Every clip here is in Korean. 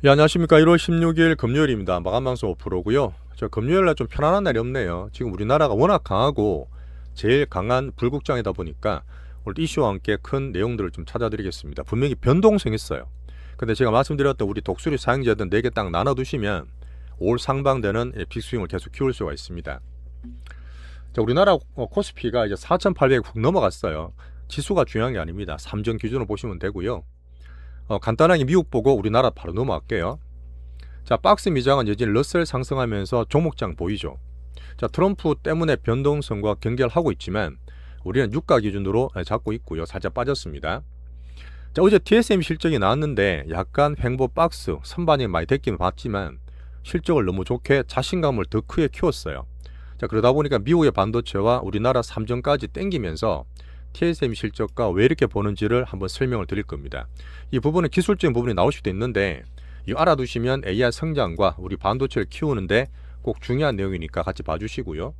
예, 안녕하십니까. 1월 16일 금요일입니다. 마감방송 5%고요. 저 금요일날 좀 편안한 날이 없네요. 지금 우리나라가 워낙 강하고 제일 강한 불국장이다 보니까 오늘 이슈와 함께 큰 내용들을 좀 찾아드리겠습니다. 분명히 변동성있어요. 근데 제가 말씀드렸던 우리 독수리 사행제든 4개 딱 나눠두시면 올 상반되는 빅스윙을 계속 키울 수가 있습니다. 자, 우리나라 코스피가 이제 4,800이 훅 넘어갔어요. 지수가 중요한 게 아닙니다. 삼전 기준으로 보시면 되고요. 간단하게 미국 보고 우리나라 바로 넘어갈게요. 자, 박스 미장은 여전히 러셀 상승하면서 종목장 보이죠. 자, 트럼프 때문에 변동성과 경계하고 있지만 우리는 유가 기준으로 잡고 있고요. 살짝 빠졌습니다. 자, 어제 TSM 실적이 나왔는데 약간 횡보 박스 선반이 많이 됐기는 봤지만 실적을 너무 좋게 자신감을 더 크게 키웠어요. 자, 그러다 보니까 미국의 반도체와 우리나라 삼전까지 땡기면서 TSM 실적과 왜 이렇게 보는지를 한번 설명을 드릴 겁니다. 이 부분은 기술적인 부분이 나올 수도 있는데 이거 알아두시면 AI 성장과 우리 반도체를 키우는데 꼭 중요한 내용이니까 같이 봐주시고요.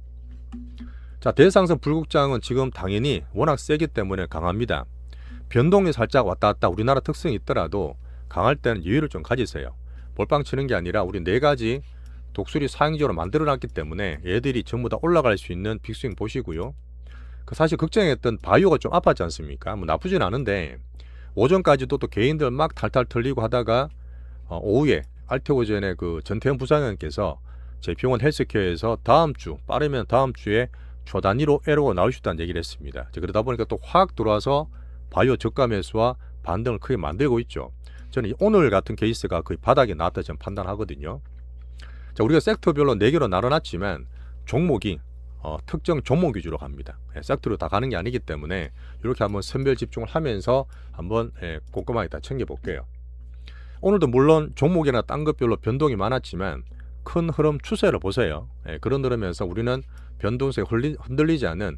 자, 대상선 불국장은 지금 당연히 워낙 세기 때문에 강합니다. 변동이 살짝 왔다 갔다 우리나라 특성이 있더라도 강할 때는 여유를 좀 가지세요. 몰빵 치는 게 아니라 우리 4가지 독수리 사행지로 만들어놨기 때문에 얘들이 전부 다 올라갈 수 있는 빅스윙 보시고요. 사실 걱정했던 바이오가 좀 아팠지 않습니까? 뭐 나쁘진 않은데 오전까지도 또 개인들 막 탈탈 털리고 하다가 오후에 알테오젠의 그 전태현 부장님께서 제병원 헬스케어에서 빠르면 다음 주에 초단위로 에러가 나올 수 있다는 얘기를 했습니다. 그러다 보니까 또 확 들어와서 바이오 저가 매수와 반등을 크게 만들고 있죠. 저는 오늘 같은 케이스가 거의 바닥에 나왔다 저는 판단하거든요. 자, 우리가 섹터별로 4개로 나눠놨지만 종목이 특정 종목 위주로 갑니다. 섹터로 다 가는 게 아니기 때문에 이렇게 한번 선별 집중을 하면서 한번 꼼꼼하게 다 챙겨볼게요. 오늘도 물론 종목이나 딴 것별로 변동이 많았지만 큰 흐름 추세를 보세요. 그런 흐름에서 우리는 변동성에 흔들리지 않은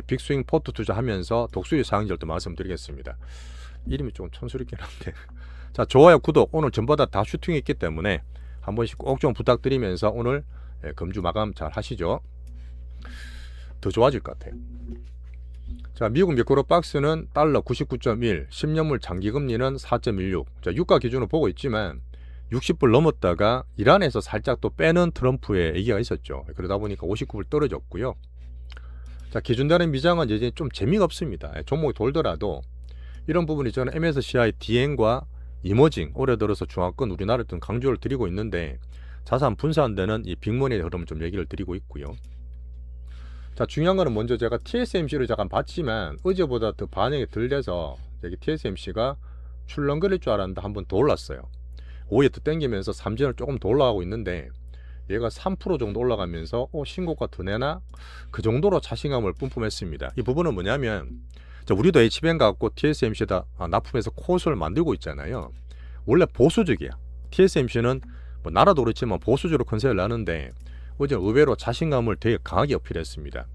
빅스윙 포트 투자하면서 독수리 사항절도 말씀드리겠습니다. 이름이 좀 촌스럽긴 한데 자, 좋아요, 구독 오늘 전보다 다 슈팅이 있기 때문에 한 번씩 꼭 좀 부탁드리면서 오늘 금주 마감 잘 하시죠. 더 좋아질 것 같아요. 자, 미국 매크로 박스는 달러 99.1, 10년물 장기금리는 4.16. 자, 유가 기준으로 보고 있지만 60불 넘었다가 이란에서 살짝 또 빼는 트럼프의 얘기가 있었죠. 그러다 보니까 59불 떨어졌고요. 자, 기준다른 미장은 이제 좀 재미가 없습니다. 종목이 돌더라도 이런 부분이 저는 MSCI DN과 이머징 올해 들어서 중화권 우리나라에 좀 강조를 드리고 있는데 자산 분산되는 이 빅머니의 흐름 좀 얘기를 드리고 있고요. 자, 중요한 거는 먼저 제가 TSMC를 잠깐 봤지만 어제보다 더 반응이 덜 돼서 TSMC가 출렁거릴 줄 알았는데 한번 더 올랐어요. 오후에 더 땡기면서 삼전을 조금 더 올라가고 있는데 얘가 3% 정도 올라가면서 신고가 더 내나? 그 정도로 자신감을 뿜뿜했습니다. 이 부분은 뭐냐면 우리도 HBM 갖고 TSMC에다 납품해서 코스를 만들고 있잖아요. 원래 보수적이야. TSMC는 뭐 나라도 그렇지만 보수적으로 컨셉을 나는데 어제 의외로 자신감을 되게 강하게 어필했습니다.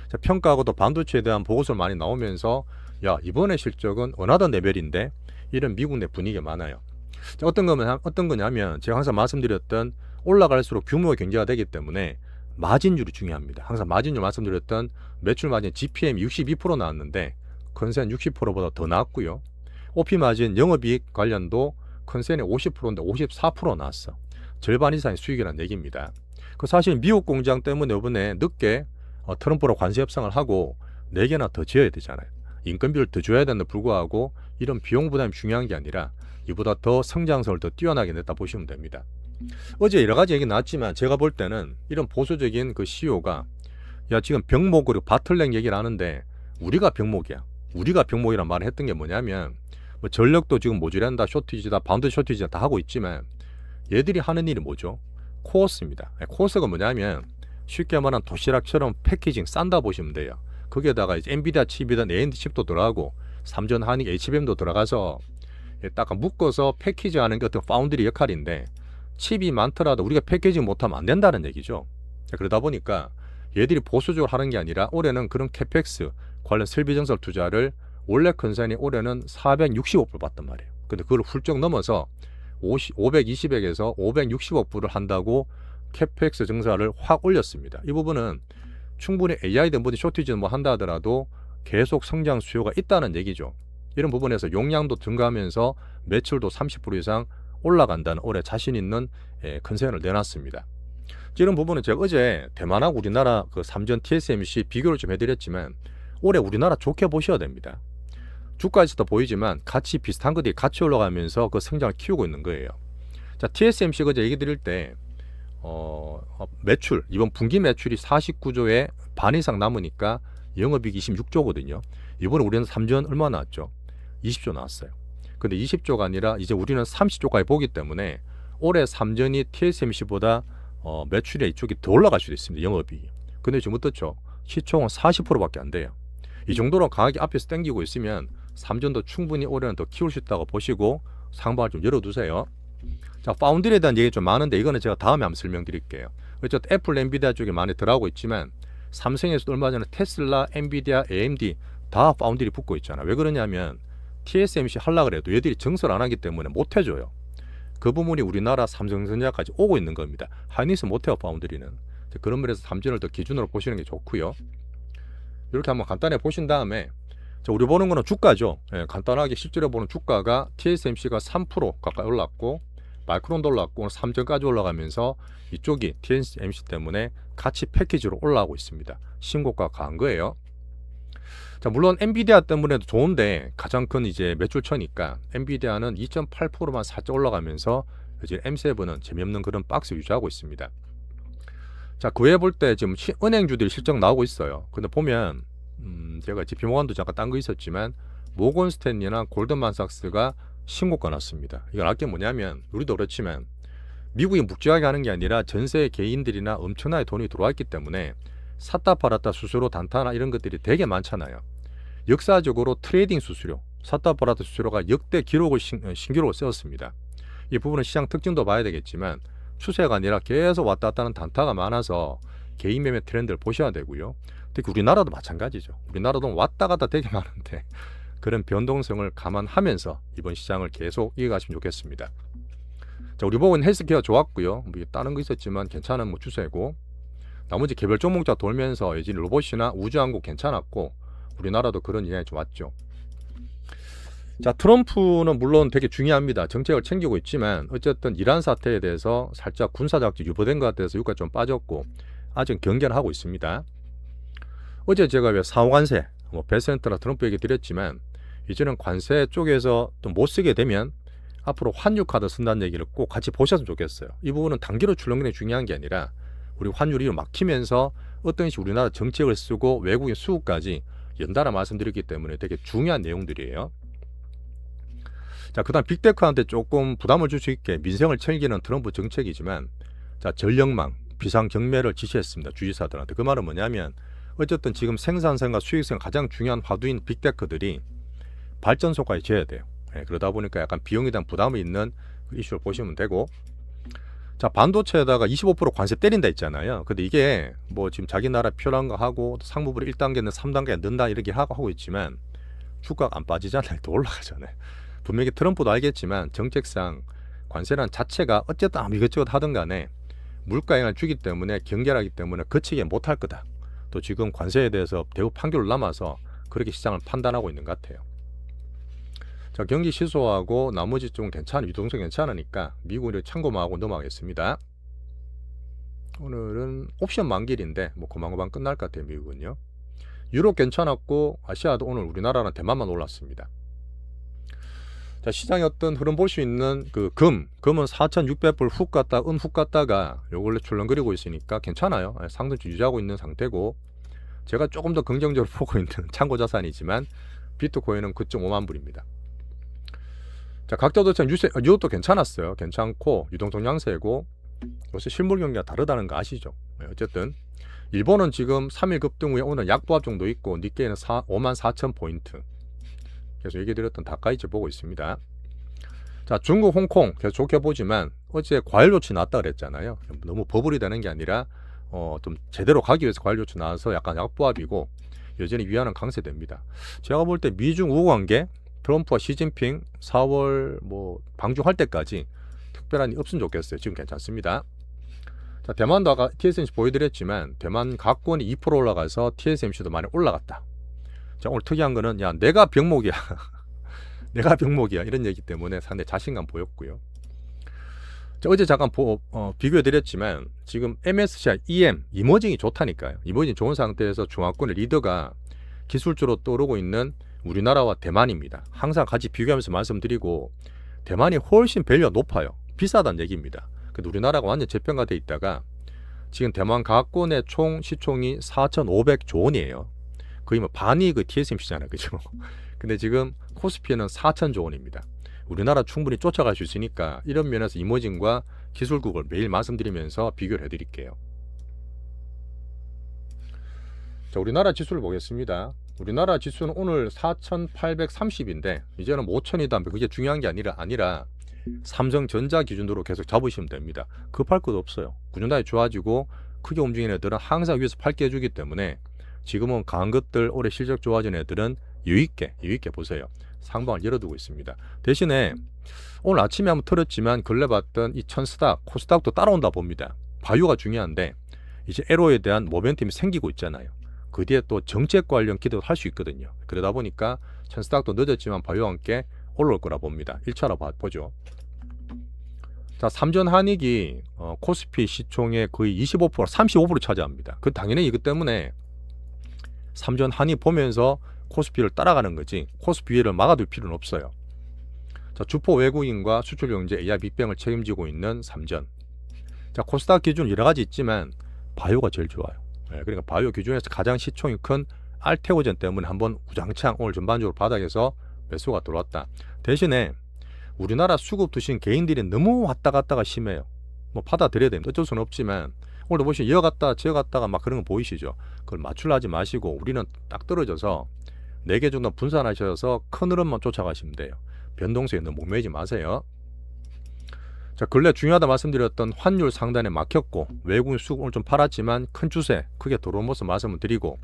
자, 평가하고도 반도체에 대한 보고서를 많이 나오면서 야, 이번에 실적은 원하던 레벨인데 이런 미국 내 분위기가 많아요. 자, 어떤 거냐면 제가 항상 말씀드렸던 올라갈수록 규모가 경제가 되기 때문에 마진율이 중요합니다. 항상 마진율 말씀드렸던 매출 마진 GPM 62% 나왔는데 컨센 60%보다 더 나왔고요. OP 마진 영업이익 관련도 컨센이 50%인데 54% 나왔어. 절반 이상의 수익이라는 얘기입니다. 사실 미국 공장 때문에 이번에 늦게 트럼프로 관세 협상을 하고 4개나 더 지어야 되잖아요. 인건비를 더 줘야 되는데 불구하고 이런 비용 부담이 중요한 게 아니라 이보다 더 성장성을 더 뛰어나게 냈다 보시면 됩니다. 어제 여러 가지 얘기 나왔지만 제가 볼 때는 이런 보수적인 그 CEO가 야, 지금 병목 그리고 바틀렉 얘기를 하는데 우리가 병목이야. 우리가 병목이란 말을 했던 게 뭐냐면 뭐 전력도 지금 모자란다, 쇼티지다, 반도체 쇼티지다 다 하고 있지만 얘들이 하는 일이 뭐죠? 코어스입니다. 코어스가 뭐냐면 쉽게 말하면 도시락처럼 패키징 싼다 보시면 돼요. 거기에다가 이제 엔비디아 칩이든 AMD 칩도 들어가고 삼전 한익 HBM도 들어가서 딱 묶어서 패키징하는 게 어떤 파운드리 역할인데 칩이 많더라도 우리가 패키징 못하면 안 된다는 얘기죠. 그러다 보니까 얘들이 보수적으로 하는 게 아니라 올해는 그런 캐펙스 관련 설비전설 투자를 원래 컨센이 올해는 460억불 받단 말이에요. 근데 그걸 훌쩍 넘어서 520억에서 560억 불을 한다고 캐펙스 증사를 확 올렸습니다. 이 부분은 충분히 AI든 뭐든 쇼티지는 뭐 한다 하더라도 계속 성장 수요가 있다는 얘기죠. 이런 부분에서 용량도 증가하면서 매출도 30% 이상 올라간다는 올해 자신 있는 컨센을 내놨습니다. 이런 부분은 제가 어제 대만하고 우리나라 그 3전 TSMC 비교를 좀 해드렸지만 올해 우리나라 좋게 보셔야 됩니다. 주가에서도 보이지만 같이 비슷한 것들이 같이 올라가면서 그 성장을 키우고 있는 거예요. 자, TSMC가 어제 얘기 드릴 때 매출, 이번 분기 매출이 49조에 반 이상 남으니까 영업이익이 26조거든요. 이번에 우리는 3전 얼마 나왔죠? 20조 나왔어요. 근데 20조가 아니라 이제 우리는 30조까지 보기 때문에 올해 3전이 TSMC보다 매출이 이쪽이 더 올라갈 수도 있습니다. 영업이익이. 근데 지금 어떻죠? 시총은 40%밖에 안 돼요. 이 정도로 강하게 앞에서 당기고 있으면 3전도 충분히 올해는 더 키울 수 있다고 보시고 상방을 좀 열어두세요. 자, 파운드리에 대한 얘기 좀 많은데 이거는 제가 다음에 한번 설명드릴게요. 어쨌든 애플, 엔비디아 쪽에 많이 들어가고 있지만 삼성에서도 얼마 전에 테슬라, 엔비디아, AMD 다 파운드리 붙고 있잖아요. 왜 그러냐면 TSMC 하려고 해도 얘들이 증설 안 하기 때문에 못 해줘요. 그 부분이 우리나라 삼성전자까지 오고 있는 겁니다. 하이닉스 못 해요, 파운드리는. 그런 면에서 삼전을 더 기준으로 보시는 게 좋고요. 이렇게 한번 간단히 보신 다음에 우리 보는 거는 주가죠. 간단하게 실제로 보는 주가가 TSMC가 3% 가까이 올랐고 마이크론도 올랐고 오늘 3전까지 올라가면서 이쪽이 TSMC 때문에 같이 패키지로 올라가고 있습니다. 신고가 강한 거예요. 자, 물론 엔비디아 때문에도 좋은데 가장 큰 이제 매출처니까 엔비디아는 2.8%만 살짝 올라가면서 이제 M7은 재미없는 그런 박스 유지하고 있습니다. 자, 그 외에 볼 때 지금 은행주들이 실적 나오고 있어요. 근데 보면 제가 JP 모건도 잠깐 딴 거 있었지만 모건 스탠리나 골드만삭스가 신고가 났습니다. 이건 알게 뭐냐면 우리도 그렇지만 미국이 묵직하게 하는 게 아니라 전 세계 개인들이나 엄청나게 돈이 들어왔기 때문에 샀다 팔았다 수수료 단타나 이런 것들이 되게 많잖아요. 역사적으로 트레이딩 수수료, 샀다 팔았다 수수료가 역대 기록을 신기록을 세웠습니다. 이 부분은 시장 특징도 봐야 되겠지만 추세가 아니라 계속 왔다 갔다 하는 단타가 많아서 개인 매매 트렌드를 보셔야 되고요. 특히 우리나라도 마찬가지죠. 우리나라도 왔다 갔다 되게 많은데 그런 변동성을 감안하면서 이번 시장을 계속 이어가시면 좋겠습니다. 자, 우리 보고는 헬스케어 좋았고요. 뭐 다른 거 있었지만 괜찮은 뭐 추세고 나머지 개별 종목자 돌면서 예전 로봇이나 우주항공 괜찮았고 우리나라도 그런 인양이 좀 왔죠. 자, 트럼프는 물론 되게 중요합니다. 정책을 챙기고 있지만 어쨌든 이란 사태에 대해서 살짝 군사작전 유보된 것 같아서 유가 좀 빠졌고 아직 경계를 하고 있습니다. 어제 제가 왜 상호관세, 뭐 베센트나 트럼프 얘기 드렸지만 이제는 관세 쪽에서 또 못 쓰게 되면 앞으로 환율 카드 쓴다는 얘기를 꼭 같이 보셨으면 좋겠어요. 이 부분은 단기로 출렁이는 게 중요한 게 아니라 우리 환율이 막히면서 어떤 식으로 우리나라 정책을 쓰고 외국인 수급까지 연달아 말씀드렸기 때문에 되게 중요한 내용들이에요. 자, 그 다음 빅테크한테 조금 부담을 줄 수 있게 민생을 챙기는 트럼프 정책이지만 자, 전력망, 비상경매를 지시했습니다. 주지사들한테. 그 말은 뭐냐면 어쨌든 지금 생산성과 수익성 가장 중요한 화두인 빅테크들이 발전소까지 지어야 돼요. 그러다 보니까 약간 비용에 대한 부담이 있는 그 이슈를 보시면 되고 자, 반도체에다가 25% 관세 때린다 했잖아요. 근데 이게 뭐 지금 자기 나라 표현한 거 하고 상부부를 1단계는 3단계에 넣는다 이렇게 하고 있지만 주가가 안 빠지잖아요. 또 올라가잖아요. 분명히 트럼프도 알겠지만 정책상 관세란 자체가 어쨌든 이것저것 하든 간에 물가 영향을 주기 때문에 경계하기 때문에 거치게 못할 거다. 또 지금 관세에 대해서 대우 판결을 남아서 그렇게 시장을 판단하고 있는 것 같아요. 자, 경기 시소하고 나머지 좀 괜찮은 유동성 괜찮으니까 미국을 참고만 하고 넘어가겠습니다. 오늘은 옵션 만길인데 뭐 고만고만 끝날 것 같아요. 미국은요. 유럽 괜찮았고 아시아도 오늘 우리나라랑 대만만 올랐습니다. 자, 시장의 어떤 흐름 볼 수 있는 그 금은 4,600불 훅 갔다 훅 갔다가 요걸로 출렁거리고 있으니까 괜찮아요. 상승 유지하고 있는 상태고 제가 조금 더 긍정적으로 보고 있는 참고 자산이지만 비트코인은 9.5만 불입니다. 자, 각자도처럼 유럽도 괜찮았어요. 괜찮고 유동성 양세고 요새 실물 경기가 다르다는 거 아시죠? 어쨌든 일본은 지금 3일 급등 후에 오늘 약보합 정도 있고 니케이는 54,000포인트 계속 얘기드렸던 다카이치 보고 있습니다. 자, 중국, 홍콩 계속 좋게 보지만 어제 과열 조치 나왔다 그랬잖아요. 너무 버블이 되는 게 아니라 좀 제대로 가기 위해서 과열 조치 나와서 약간 약보합이고 여전히 위안은 강세됩니다. 제가 볼 때 미중 우호 관계 트럼프와 시진핑 4월 뭐 방중할 때까지 특별한 일 없으면 좋겠어요. 지금 괜찮습니다. 자, 대만도 아까 TSMC 보여드렸지만 대만 가권이 2% 올라가서 TSMC도 많이 올라갔다. 자, 오늘 특이한 거는 야 내가 병목이야 내가 병목이야 이런 얘기 때문에 상당히 자신감 보였고요. 어제 잠깐 비교해드렸지만 지금 MSCI EM 이머징이 좋다니까요. 이머징 좋은 상태에서 중화권의 리더가 기술주로 떠오르고 있는 우리나라와 대만입니다. 항상 같이 비교하면서 말씀드리고 대만이 훨씬 밸류가 높아요. 비싸다는 얘기입니다. 근데 우리나라가 완전 저평가돼 있다가 지금 대만 가권의 총 시총이 4,500조 원이에요. 거의 뭐 반이 그 TSMC잖아요. 그죠? 근데 지금 코스피는 4,000조 원입니다. 우리나라 충분히 쫓아갈 수 있으니까 이런 면에서 이머징과 기술국을 매일 말씀드리면서 비교를 해드릴게요. 자, 우리나라 지수를 보겠습니다. 우리나라 지수는 오늘 4,830인데 이제는 5,000이다. 그게 중요한 게 아니라 삼성전자 기준으로 계속 잡으시면 됩니다. 급할 것도 없어요. 꾸준하게 좋아지고 크게 움직이는 애들은 항상 위에서 팔게 해주기 때문에 지금은 강한 것들 올해 실적 좋아진 애들은 유의있게 보세요. 상방을 열어두고 있습니다. 대신에 오늘 아침에 한번 틀었지만 근래 봤던 이 천스닥, 코스닥도 따라온다 봅니다. 바이오가 중요한데 이제 에로에 대한 모멘텀이 생기고 있잖아요. 그 뒤에 또 정책 관련 기대도 할 수 있거든요. 그러다 보니까 천스닥도 늦었지만 바이오와 함께 올라올 거라 봅니다. 1차로 보죠. 자, 삼전 한익이 코스피 시총의 거의 25%, 35% 차지합니다. 그 당연히 이것 때문에 삼전 한익 보면서 코스피를 따라가는 거지 코스피 위를 막아둘 필요는 없어요. 자, 주포 외국인과 수출 경제 AI 빅뱅을 책임지고 있는 삼전. 자, 코스닥 기준 여러 가지 있지만 바이오가 제일 좋아요. 그러니까 바이오 기준에서 가장 시총이 큰 알테오젠 때문에 한번 우장창 오늘 전반적으로 바닥에서 매수가 들어왔다. 대신에 우리나라 수급 두신 개인들이 너무 왔다 갔다가 심해요. 뭐 받아들여야 됩니다. 어쩔 수는 없지만 오늘도 보시면 이어갔다 저어갔다가 막 그런 거 보이시죠? 그걸 맞추려 하지 마시고 우리는 딱 떨어져서 4개 정도 분산하셔서 큰 흐름만 쫓아가시면 돼요. 변동성에 너무 목매지 마세요. 자, 근래 중요하다 말씀드렸던 환율 상단에 막혔고 외국인 수급 오늘 좀 팔았지만 큰 추세 크게 들어온 모습 말씀을 드리고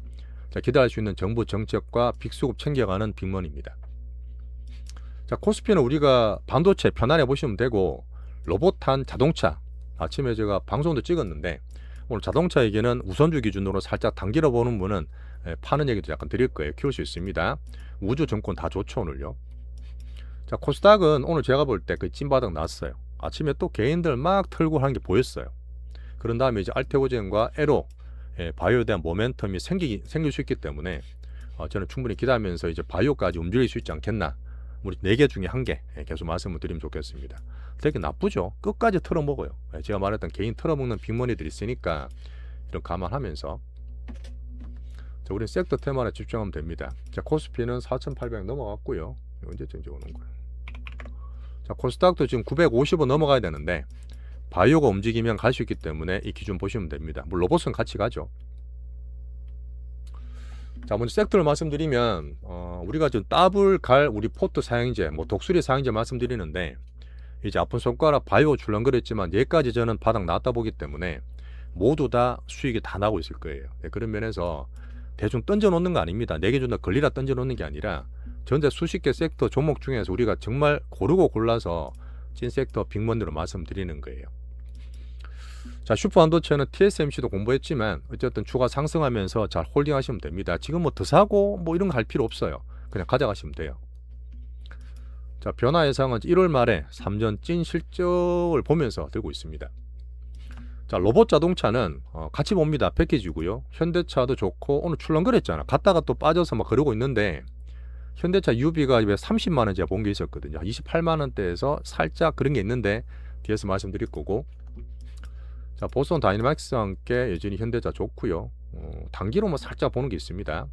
자, 기대할 수 있는 정부 정책과 빅수급 챙겨가는 빅먼입니다. 자, 코스피는 우리가 반도체 편안해 보시면 되고 로봇한 자동차 아침에 제가 방송도 찍었는데 오늘 자동차 얘기는 우선주 기준으로 살짝 당기러 보는 분은 파는 얘기도 약간 드릴 거예요. 키울 수 있습니다. 우주 정권 다 좋죠 오늘요. 자, 코스닥은 오늘 제가 볼 때 그 찐바닥 났어요. 아침에 또 개인들 막 털고 하는 게 보였어요. 그런 다음에 이제 알테오젠과 에로 바이오에 대한 모멘텀이 생길 수 있기 때문에 저는 충분히 기대하면서 이제 바이오까지 움직일 수 있지 않겠나. 우리 4개 중에 1개 계속 말씀을 드리면 좋겠습니다. 되게 나쁘죠. 끝까지 털어먹어요. 제가 말했던 개인 털어먹는 빅머니들이 있으니까 이런 감안하면서 자, 우리는 섹터 테마에 집중하면 됩니다. 자, 코스피는 4,800 넘어갔고요. 언제쯤 오는 거예요. 자, 코스닥도 지금 950원 넘어가야 되는데 바이오가 움직이면 갈 수 있기 때문에 이 기준 보시면 됩니다. 물론 로봇은 같이 가죠. 자, 먼저 섹터를 말씀드리면 우리가 지금 더블 갈 우리 포트 사용제, 뭐 독수리 사용제 말씀드리는데 이제 아픈 손가락 바이오 출렁거렸지만 얘까지 저는 바닥 나왔다 보기 때문에 모두 다 수익이 다 나고 있을 거예요. 그런 면에서 대충 던져놓는 거 아닙니다. 4개 준다 걸리라 던져놓는 게 아니라 전체 수십 개 섹터 종목 중에서 우리가 정말 고르고 골라서 찐 섹터 빅먼으로 말씀드리는 거예요. 자, 슈퍼반도체는 TSMC도 공부했지만 어쨌든 주가 상승하면서 잘 홀딩하시면 됩니다. 지금 뭐 더 사고 뭐 이런 거 할 필요 없어요. 그냥 가져가시면 돼요. 자, 변화 예상은 1월 말에 3전 찐 실적을 보면서 들고 있습니다. 자, 로봇 자동차는 같이 봅니다. 패키지고요. 현대차도 좋고 오늘 출렁거렸잖아. 갔다가 또 빠져서 막 그러고 있는데 현대차 유비가 왜 30만 원 제가 본 게 있었거든요. 28만 원대에서 살짝 그런 게 있는데 뒤에서 말씀드릴 거고. 자, 보선 다이내믹스와 함께 여전히 현대차 좋고요. 단기로 뭐 살짝 보는 게 있습니다.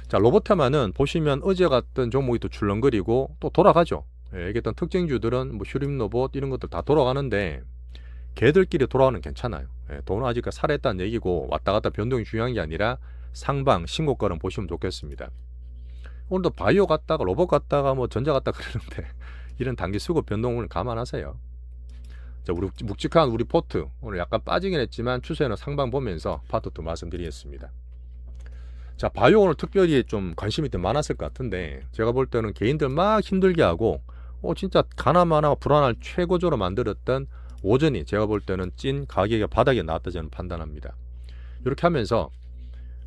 자, 로봇테마는 보시면 어제 갔던 종목이 또 출렁거리고 또 돌아가죠. 얘기했던 특징주들은 뭐 휴림 로봇 이런 것들 다 돌아가는데 걔들끼리 돌아오는 괜찮아요. 돈은 아직 살아있다는 얘기고 왔다 갔다 변동이 중요한 게 아니라 상방 신고가는 보시면 좋겠습니다. 오늘도 바이오 갔다가 로봇 갔다가 뭐 전자 갔다가 그러는데 이런 단기 수급 변동을 감안하세요. 자, 우리 묵직한 우리 포트 오늘 약간 빠지긴 했지만 추세는 상방 보면서 파트2 말씀드리겠습니다. 자, 바이오 오늘 특별히 좀 관심이 더 많았을 것 같은데 제가 볼 때는 개인들 막 힘들게 하고 진짜 가나마나 불안할 최고조로 만들었던 오전이 제가 볼 때는 찐 가격의 바닥에 나왔다 저는 판단합니다. 이렇게 하면서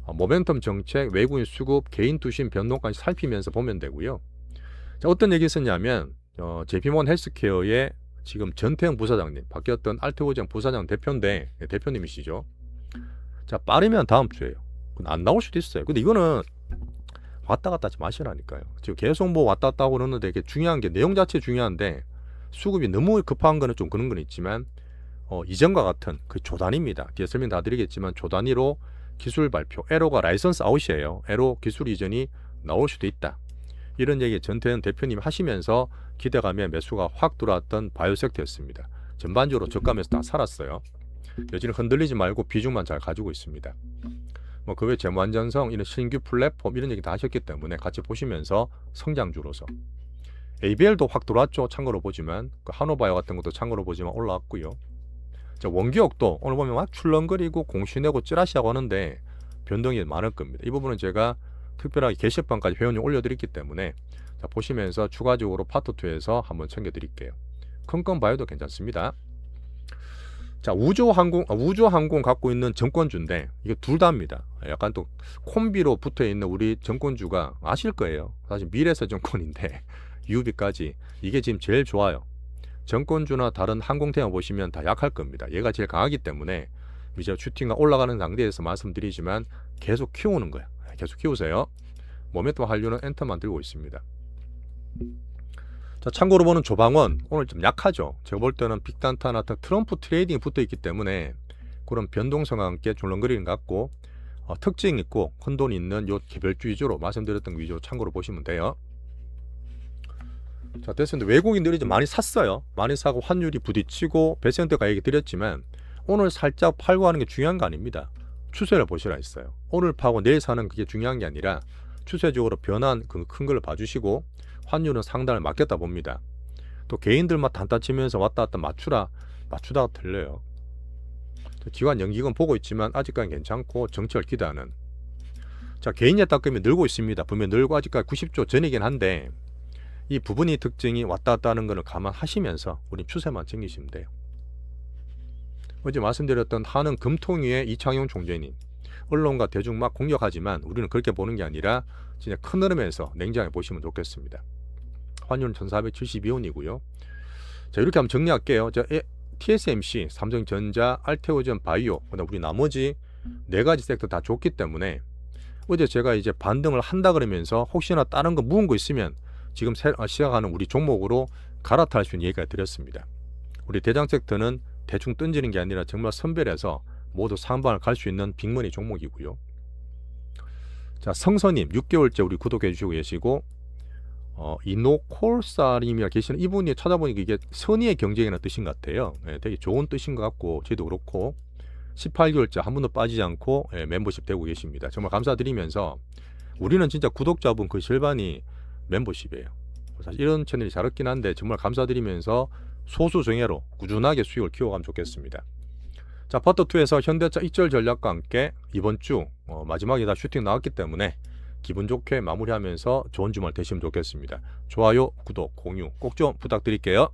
모멘텀 정책, 외국인 수급, 개인 투신 변동까지 살피면서 보면 되고요. 자, 어떤 얘기 있었냐면 JP모건 헬스케어의 지금 전태영 부사장님, 바뀌었던 알테오젠 부사장 대표인데, 대표님이시죠. 자, 빠르면 다음 주에요. 안 나올 수도 있어요. 근데 이거는 왔다 갔다 하지 마시라니까요. 지금 계속 뭐 왔다 갔다 하고 그러는데 이게 중요한 게 내용 자체 중요한데 수급이 너무 급한 거는 좀 그런 건 있지만 이전과 같은 그 조단위입니다. 뒤에 설명 다 드리겠지만 조단위로 기술 발표, 에로가 라이선스 아웃이에요. 에로 기술 이전이 나올 수도 있다. 이런 얘기 전태현 대표님이 하시면서 기대감에 매수가 확 들어왔던 바이오 섹터였습니다. 전반적으로 저가면서 다 살았어요. 여지는 흔들리지 말고 비중만 잘 가지고 있습니다. 뭐 그 외 재무안전성, 이런 신규 플랫폼 이런 얘기 다 하셨기 때문에 같이 보시면서 성장주로서 ABL도 확 들어왔죠. 참고로 보지만 그 한호바이오 같은 것도 참고로 보지만 올라왔고요. 자, 원기옥도 오늘 보면 막 출렁거리고 공시내고 찌라시하고 하는데 변동이 많을 겁니다. 이 부분은 제가 특별하게 게시판까지 회원님 올려드렸기 때문에 자, 보시면서 추가적으로 파트 2에서 한번 챙겨드릴게요. 큰건바이오도 괜찮습니다. 자, 우주항공 갖고 있는 정권주인데 이게 둘 다입니다. 약간 또 콤비로 붙어 있는 우리 정권주가 아실 거예요. 사실 미래에셋증권인데 UB까지 이게 지금 제일 좋아요. 정권주나 다른 항공태양 보시면 다 약할 겁니다. 얘가 제일 강하기 때문에 이제 슈팅가 올라가는 단계에서 말씀드리지만 계속 키우는 거야. 계속 키우세요. 모멘텀 한류는 엔터만 들고 있습니다. 자, 참고로 보는 조방원 오늘 좀 약하죠. 제가 볼 때는 빅단타나 트럼프 트레이딩이 붙어 있기 때문에 그런 변동성과 함께 줄렁거리는 것 같고 특징 있고 큰 돈 있는 요 개별주 위주로 말씀드렸던 거 위주로 참고로 보시면 돼요. 자, 됐습니다. 외국인들이 좀 많이 샀어요. 많이 사고 환율이 부딪히고 배센터가 얘기 드렸지만 오늘 살짝 팔고 하는 게 중요한 거 아닙니다. 추세를 보시라 했어요. 오늘 파고 내일 사는 그게 중요한 게 아니라 추세적으로 변한 그 큰 걸 봐주시고 환율은 상단을 맞겠다 봅니다. 또 개인들만 단타 치면서 왔다 갔다 맞추다가 틀려요. 기관 연기금 보고 있지만 아직까지 괜찮고 정치를 기대하는. 자, 개인 예탁금이 늘고 있습니다. 분명히 늘고 아직까지 90조 전이긴 한데 이 부분이 특징이 왔다 갔다 하는 것을 감안하시면서 우리 추세만 챙기시면 돼요. 어제 말씀드렸던 한은 금통위의 이창용 총재님, 언론과 대중 막 공격하지만 우리는 그렇게 보는 게 아니라 진짜 큰 흐름에서 냉정하게 보시면 좋겠습니다. 환율은 1472원이고요. 자, 이렇게 한번 정리할게요. 자, TSMC, 삼성전자, 알테오젠 바이오, 그다음 우리 나머지 네 가지 섹터 다 좋기 때문에 어제 제가 이제 반등을 한다 그러면서 혹시나 다른 거 묵은 거 있으면 지금 시작하는 우리 종목으로 갈아탈 수 있는 얘기가 드렸습니다. 우리 대장 섹터는 대충 던지는 게 아니라 정말 선별해서 모두 상방을 갈 수 있는 빅머니 종목이고요. 자, 성선님 6개월째 우리 구독해 주시고 계시고 이노콜사님이라 계시는 이분이 찾아보니까 이게 선의의 경쟁이라는 뜻인 것 같아요. 되게 좋은 뜻인 것 같고 저희도 그렇고 18개월째 한 번도 빠지지 않고 멤버십 되고 계십니다. 정말 감사드리면서 우리는 진짜 구독자분 그 절반이 멤버십이에요. 사실 이런 채널이 잘 없긴 한데 정말 감사드리면서 소수 정예로 꾸준하게 수익을 키워가면 좋겠습니다. 자, 파트 2에서 현대차 입절 전략과 함께 이번 주 마지막에 다 슈팅 나왔기 때문에 기분 좋게 마무리하면서 좋은 주말 되시면 좋겠습니다. 좋아요, 구독, 공유 꼭 좀 부탁드릴게요.